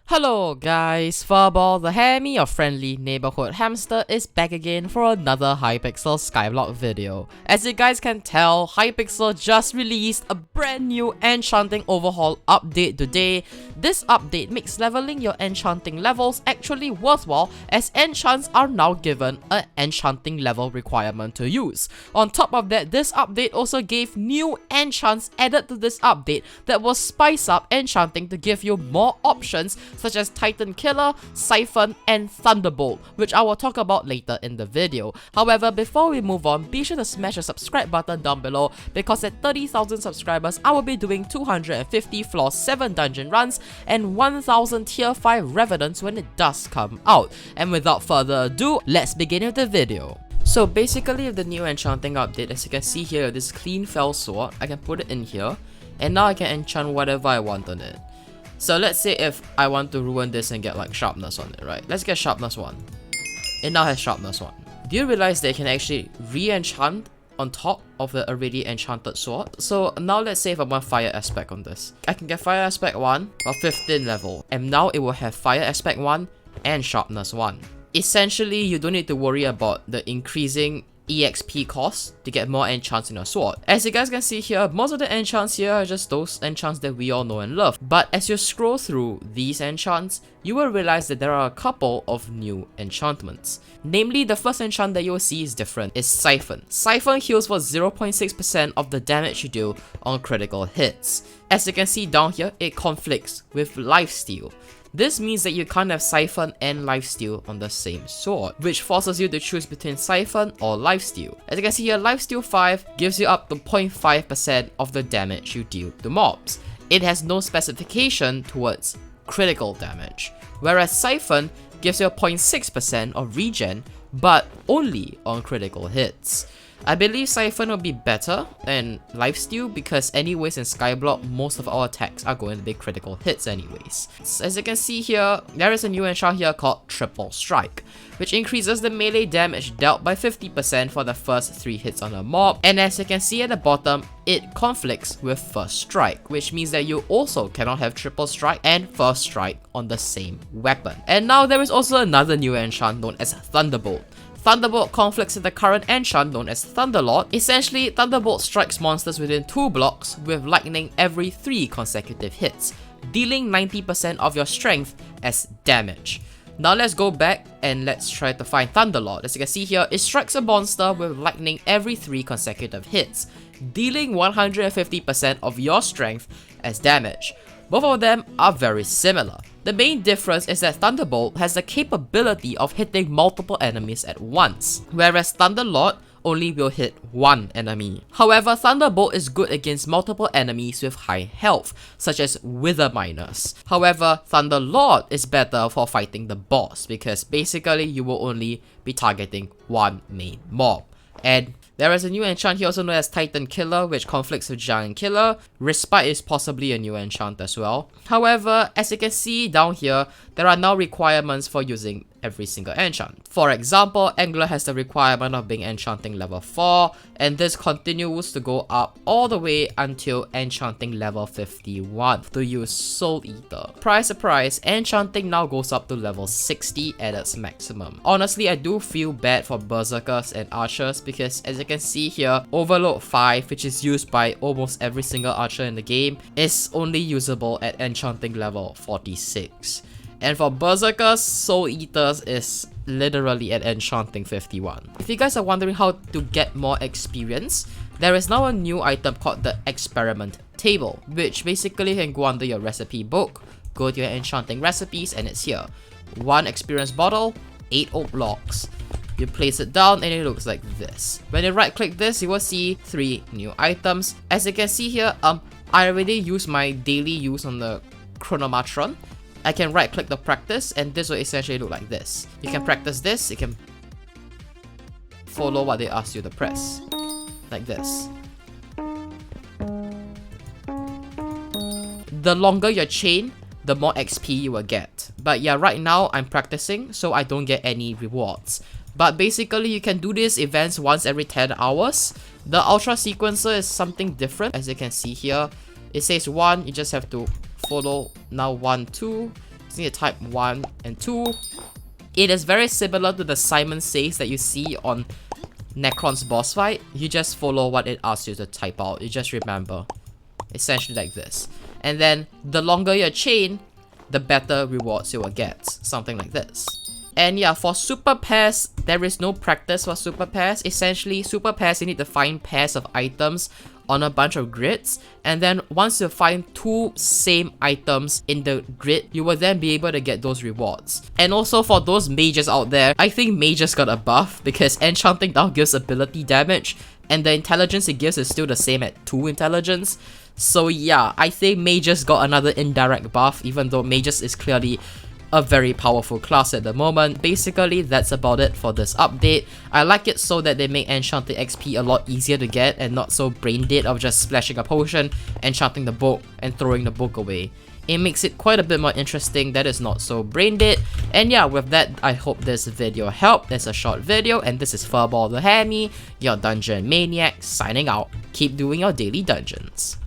Hello guys, Furball the Hammy, your friendly neighborhood hamster, is back again for another Hypixel Skyblock video. As you guys can tell, Hypixel just released a brand new Enchanting overhaul update today. This update makes leveling your Enchanting levels actually worthwhile, as enchants are now given an Enchanting level requirement to use. On top of that, this update also gave new enchants added to this update that will spice up Enchanting to give you more options such as Titan Killer, Siphon, and Thunderbolt, which I will talk about later in the video. However, before we move on, be sure to smash the subscribe button down below, because at 30,000 subscribers, I will be doing 250 Floor 7 dungeon runs and 1000 Tier 5 Revenants when it does come out. And without further ado, let's begin with the video. So basically, with the new Enchanting update, as you can see here, this clean fell sword, I can put it in here, and now I can enchant whatever I want on it. So let's say if I want to ruin this and get like sharpness on it, right? Let's get sharpness 1. It now has sharpness 1. Do you realize they can actually re-enchant on top of the already enchanted sword? So now let's say if I want fire aspect on this, I can get fire aspect 1 or 15 level, and now it will have fire aspect 1 and sharpness 1. Essentially, you don't need to worry about the increasing EXP cost to get more enchants in your sword. As you guys can see here, most of the enchants here are just those enchants that we all know and love. But as you scroll through these enchants, you will realize that there are a couple of new enchantments. Namely, the first enchant that you will see is different, is Siphon. Siphon heals for 0.6% of the damage you do on critical hits. As you can see down here, it conflicts with Lifesteal. This means that you can't have Siphon and Lifesteal on the same sword, which forces you to choose between Siphon or Lifesteal. As you can see here, Lifesteal 5 gives you up to 0.5% of the damage you deal to mobs. It has no specification towards critical damage, whereas Siphon gives you a 0.6% of regen, but only on critical hits. I believe Siphon will be better than Lifesteal because anyways in Skyblock, most of our attacks are going to be critical hits anyways. As you can see here, there is a new enchant here called Triple Strike, which increases the melee damage dealt by 50% for the first 3 hits on a mob, and as you can see at the bottom, it conflicts with First Strike, which means that you also cannot have Triple Strike and First Strike on the same weapon. And now there is also another new enchant known as Thunderbolt. Thunderbolt conflicts with the current enchant known as Thunderlord. Essentially, Thunderbolt strikes monsters within 2 blocks with lightning every 3 consecutive hits, dealing 90% of your strength as damage. Now let's go back and let's try to find Thunderlord. As you can see here, it strikes a monster with lightning every 3 consecutive hits, dealing 150% of your strength as damage. Both of them are very similar. The main difference is that Thunderbolt has the capability of hitting multiple enemies at once, whereas Thunderlord only will hit one enemy. However, Thunderbolt is good against multiple enemies with high health, such as Wither Miners. However, Thunderlord is better for fighting the boss, because basically you will only be targeting one main mob. And there is a new enchant here also known as Titan Killer, which conflicts with Giant Killer. Respite is possibly a new enchant as well. However, as you can see down here, there are now requirements for using every single enchant. For example, Angler has the requirement of being Enchanting level 4, and this continues to go up all the way until Enchanting level 51 to use Soul Eater. Surprise, surprise, Enchanting now goes up to level 60 at its maximum. Honestly, I do feel bad for Berserkers and Archers because as you can see here, Overload 5, which is used by almost every single Archer in the game, is only usable at Enchanting level 46. And for Berserkers, Soul Eaters is literally at Enchanting 51. If you guys are wondering how to get more experience, there is now a new item called the Experiment Table, which basically can go under your recipe book, go to your Enchanting recipes, and it's here. 1 experience bottle, 8 oak blocks. You place it down and it looks like this. When you right click this, you will see 3 new items. As you can see here, I already used my daily use on the Chronomatron. I can right click the practice and this will essentially look like this. You can practice this, you can follow what they ask you to press, like this. The longer your chain, the more XP you will get. But yeah, right now I'm practicing, so I don't get any rewards. But basically you can do these events once every 10 hours. The Ultra Sequencer is something different. As you can see here, it says 1, you just have to follow now 1, 2, So you type 1 and 2. It is very similar to the Simon Says that you see on Necron's boss fight. You just follow what it asks you to type out. You just remember. Essentially like this. And then the longer your chain, the better rewards you will get. Something like this. And yeah, for super pairs, there is no practice for super pairs. Essentially, super pairs, you need to find pairs of items on a bunch of grids, and then once you find 2 same items in the grid, you will then be able to get those rewards. And also for those mages out there, I think mages got a buff because enchanting now gives ability damage, and the intelligence it gives is still the same at 2 intelligence. So yeah, I think mages got another indirect buff, even though mages is clearly a very powerful class at the moment. Basically, that's about it for this update. I like it so that they make enchanted XP a lot easier to get and not so brain dead of just splashing a potion, enchanting the book, and throwing the book away. It makes it quite a bit more interesting that is not so brain dead. And yeah, with that, I hope this video helped. It's a short video, and this is Furball the Hammy, your dungeon maniac, signing out. Keep doing your daily dungeons.